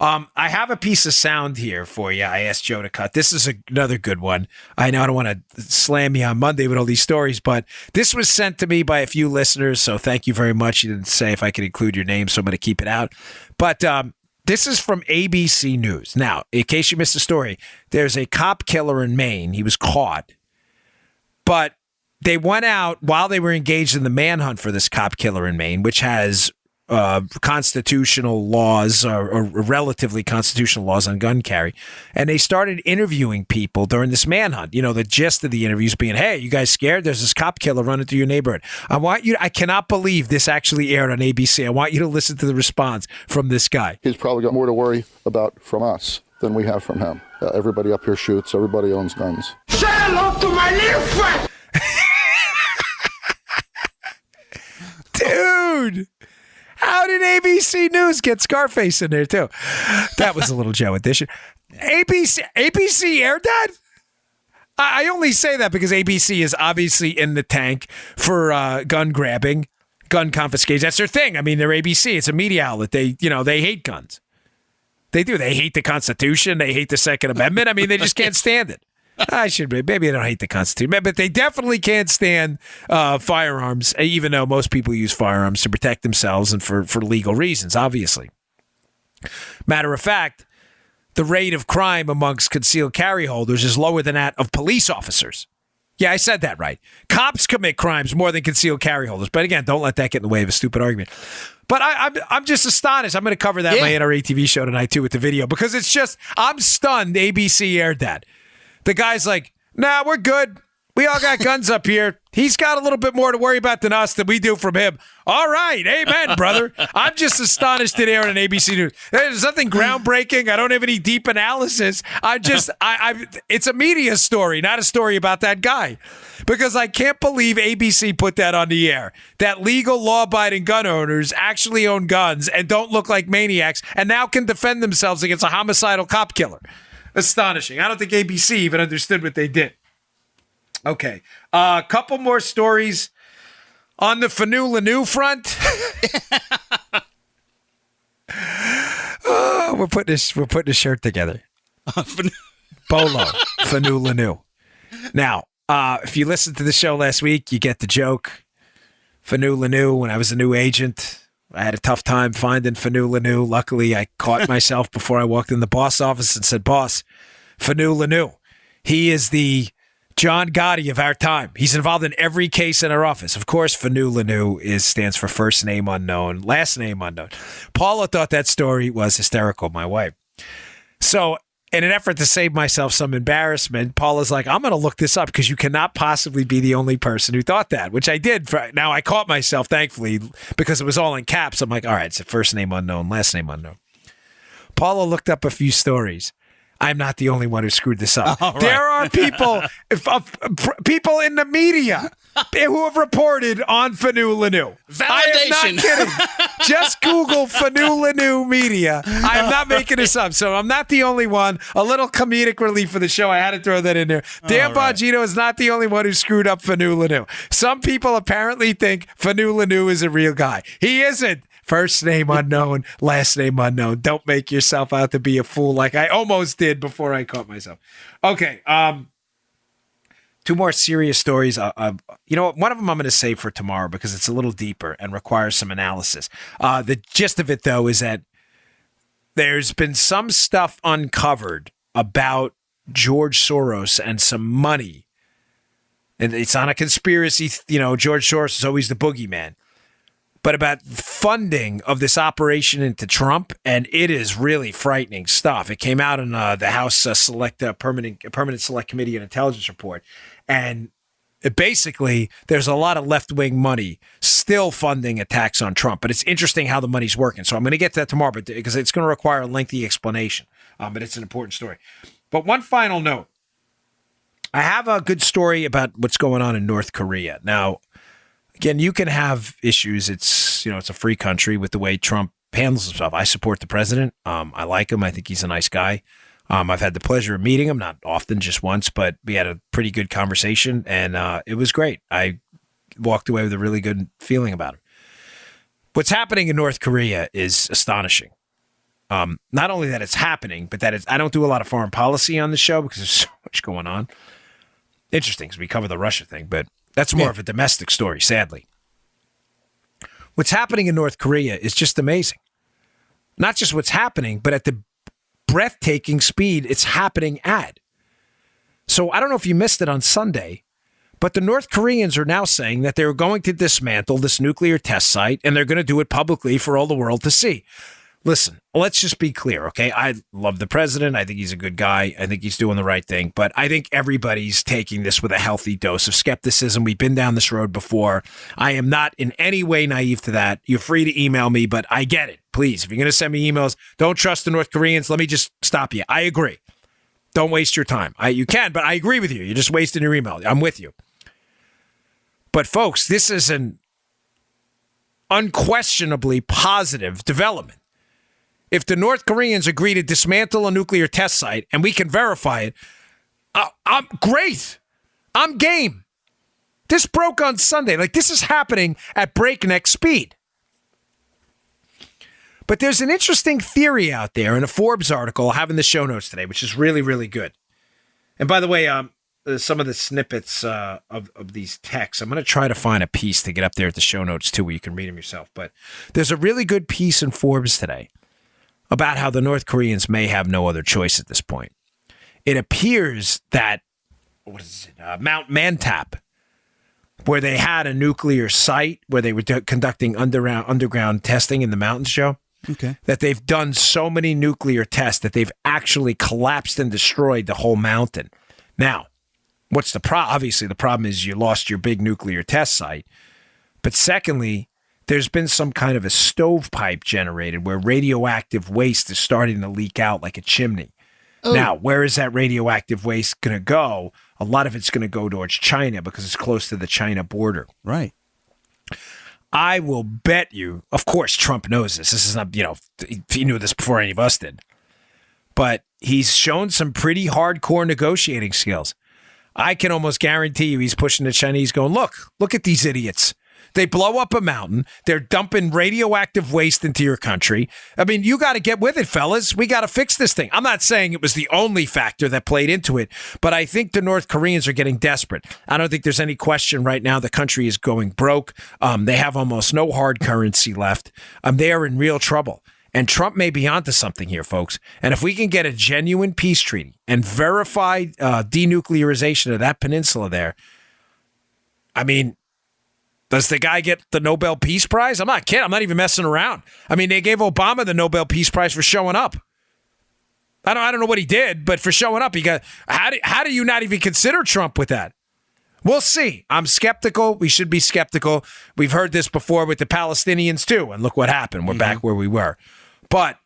[SPEAKER 2] I have a piece of sound here for you. I asked Joe to cut. This is another good one. I know I don't want to slam you on Monday with all these stories, but this was sent to me by a few listeners, so thank you very much. You didn't say if I could include your name, so I'm going to keep it out. But this is from ABC News. Now, in case you missed the story, there's a cop killer in Maine. He was caught, but they went out while they were engaged in the manhunt for this cop killer in Maine, which has constitutional laws or relatively constitutional laws on gun carry. And they started interviewing people during this manhunt. You know, the gist of the interviews being, hey, you guys scared? There's this cop killer running through your neighborhood. I cannot believe this actually aired on ABC. I want you to listen to the response from this guy.
[SPEAKER 4] He's probably got more to worry about from us than we have from him. Everybody up here shoots. Everybody owns guns.
[SPEAKER 6] Say hello to my little friend!
[SPEAKER 2] Dude! How did ABC News get Scarface in there, too? That was a little Joe edition. ABC aired that? I only say that because ABC is obviously in the tank for gun grabbing, gun confiscation. That's their thing. I mean, they're ABC. It's a media outlet. They hate guns. They do. They hate the Constitution. They hate the Second Amendment. I mean, they just can't stand it. Maybe they don't hate the Constitution, but they definitely can't stand firearms, even though most people use firearms to protect themselves and for legal reasons, obviously. Matter of fact, the rate of crime amongst concealed carry holders is lower than that of police officers. Yeah, I said that right. Cops commit crimes more than concealed carry holders. But again, don't let that get in the way of a stupid argument. But I'm just astonished. I'm going to cover that in my NRA TV show tonight, too, with the video, because it's just, I'm stunned ABC aired that. The guy's like, nah, we're good. We all got guns up here. He's got a little bit more to worry about than us than we do from him. All right. Amen, brother. I'm just astonished today on ABC News. There's nothing groundbreaking. I don't have any deep analysis. It's a media story, not a story about that guy. Because I can't believe ABC put that on the air. That legal, law-abiding gun owners actually own guns and don't look like maniacs and now can defend themselves against a homicidal cop killer. Astonishing. I don't think ABC even understood what they did. Okay. A couple more stories. On the Fanu front, we're putting a shirt together. Bolo, Fanu. Now, if you listened to the show last week, you get the joke. Fanu, when I was a new agent, I had a tough time finding Fanu. Luckily, I caught myself before I walked in the boss office and said, "Boss, Fanu. He is the John Gotti of our time. He's involved in every case in our office." Of course, Fanu stands for first name unknown, last name unknown. Paula thought that story was hysterical, my wife. So, in an effort to save myself some embarrassment, Paula's like, "I'm going to look this up because you cannot possibly be the only person who thought that," which I did. Now, I caught myself, thankfully, because it was all in caps. I'm like, all right, it's a first name unknown, last name unknown. Paula looked up a few stories. I'm not the only one who screwed this up. Right. There are people in the media who have reported on Fanu.
[SPEAKER 3] Validation.
[SPEAKER 2] I am not kidding. Just Google Fanu media. I am not making this up. So I'm not the only one. A little comedic relief for the show. I had to throw that in there. Dan Bongino is not the only one who screwed up Fanu. Some people apparently think Fanu is a real guy. He isn't. First name unknown, last name unknown. Don't make yourself out to be a fool like I almost did before I caught myself. Okay, two more serious stories. You know what? One of them I'm going to save for tomorrow because it's a little deeper and requires some analysis. The gist of it, though, is that there's been some stuff uncovered about George Soros and some money. And it's on a conspiracy. You know, George Soros is always the boogeyman. But about funding of this operation into Trump, and it is really frightening stuff. It came out in the House Permanent Select Committee and Intelligence Report, and basically there's a lot of left-wing money still funding attacks on Trump. But it's interesting how the money's working. So I'm going to get to that tomorrow, but because it's going to require a lengthy explanation. But it's an important story. But one final note: I have a good story about what's going on in North Korea now. Again, you can have issues. It's a free country with the way Trump handles himself. I support the president. I like him. I think he's a nice guy. I've had the pleasure of meeting him, not often, just once, but we had a pretty good conversation, and it was great. I walked away with a really good feeling about him. What's happening in North Korea is astonishing. Not only that it's happening, but that I don't do a lot of foreign policy on the show because there's so much going on. Interesting, because we cover the Russia thing, but that's more of a domestic story, sadly. What's happening in North Korea is just amazing. Not just what's happening, but at the breathtaking speed it's happening at. So I don't know if you missed it on Sunday, but the North Koreans are now saying that they're going to dismantle this nuclear test site, and they're going to do it publicly for all the world to see. Listen, let's just be clear, okay? I love the president. I think he's a good guy. I think he's doing the right thing. But I think everybody's taking this with a healthy dose of skepticism. We've been down this road before. I am not in any way naive to that. You're free to email me, but I get it. Please, if you're going to send me emails, don't trust the North Koreans. Let me just stop you. I agree. Don't waste your time. You can, but I agree with you. You're just wasting your email. I'm with you. But folks, this is an unquestionably positive development. If the North Koreans agree to dismantle a nuclear test site and we can verify it, I'm great. I'm game. This broke on Sunday. Like, this is happening at breakneck speed. But there's an interesting theory out there in a Forbes article I'll have in the show notes today, which is really, really good. And by the way, some of the snippets of these texts, I'm going to try to find a piece to get up there at the show notes, too, where you can read them yourself. But there's a really good piece in Forbes today about how the North Koreans may have no other choice at this point. It appears that, Mount Mantap, where they had a nuclear site where they were conducting underground testing in the mountains, Joe, that they've done so many nuclear tests that they've actually collapsed and destroyed the whole mountain. Now, what's the problem? Obviously, the problem is you lost your big nuclear test site. But secondly, there's been some kind of a stovepipe generated where radioactive waste is starting to leak out like a chimney. Oh. Now, where is that radioactive waste going to go? A lot of it's going to go towards China because it's close to the China border.
[SPEAKER 3] Right.
[SPEAKER 2] I will bet you, of course, Trump knows this. This is not, he knew this before any of us did. But he's shown some pretty hardcore negotiating skills. I can almost guarantee you he's pushing the Chinese going, look at these idiots. They blow up a mountain. They're dumping radioactive waste into your country. I mean, you got to get with it, fellas. We got to fix this thing. I'm not saying it was the only factor that played into it, but I think the North Koreans are getting desperate. I don't think there's any question right now the country is going broke. They have almost no hard currency left. They are in real trouble. And Trump may be onto something here, folks. And if we can get a genuine peace treaty and verified denuclearization of that peninsula there, I mean, does the guy get the Nobel Peace Prize? I'm not kidding. I'm not even messing around. I mean, they gave Obama the Nobel Peace Prize for showing up. I don't know what he did, but for showing up, how do you not even consider Trump with that? We'll see. I'm skeptical. We should be skeptical. We've heard this before with the Palestinians too, and look what happened. We're back where we were. But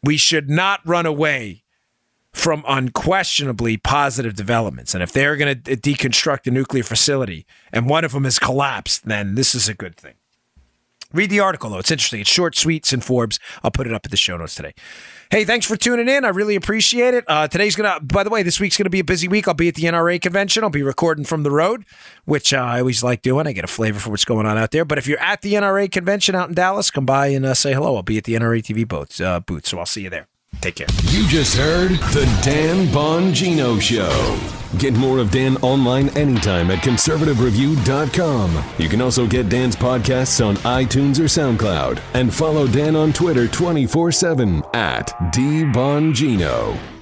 [SPEAKER 2] we should not run away from unquestionably positive developments. And if they're going to deconstruct a nuclear facility and one of them has collapsed, then this is a good thing. Read the article, though. It's interesting. It's short, sweet, it's in Forbes. I'll put it up in the show notes today. Hey, thanks for tuning in. I really appreciate it. By the way, this week's going to be a busy week. I'll be at the NRA convention. I'll be recording from the road, which I always like doing. I get a flavor for what's going on out there. But if you're at the NRA convention out in Dallas, come by and say hello. I'll be at the NRA TV booth, so I'll see you there. Take care.
[SPEAKER 1] You just heard the Dan Bongino Show. Get more of Dan online anytime at conservativereview.com. You can also get Dan's podcasts on iTunes or SoundCloud. And follow Dan on Twitter 24/7 at DBongino.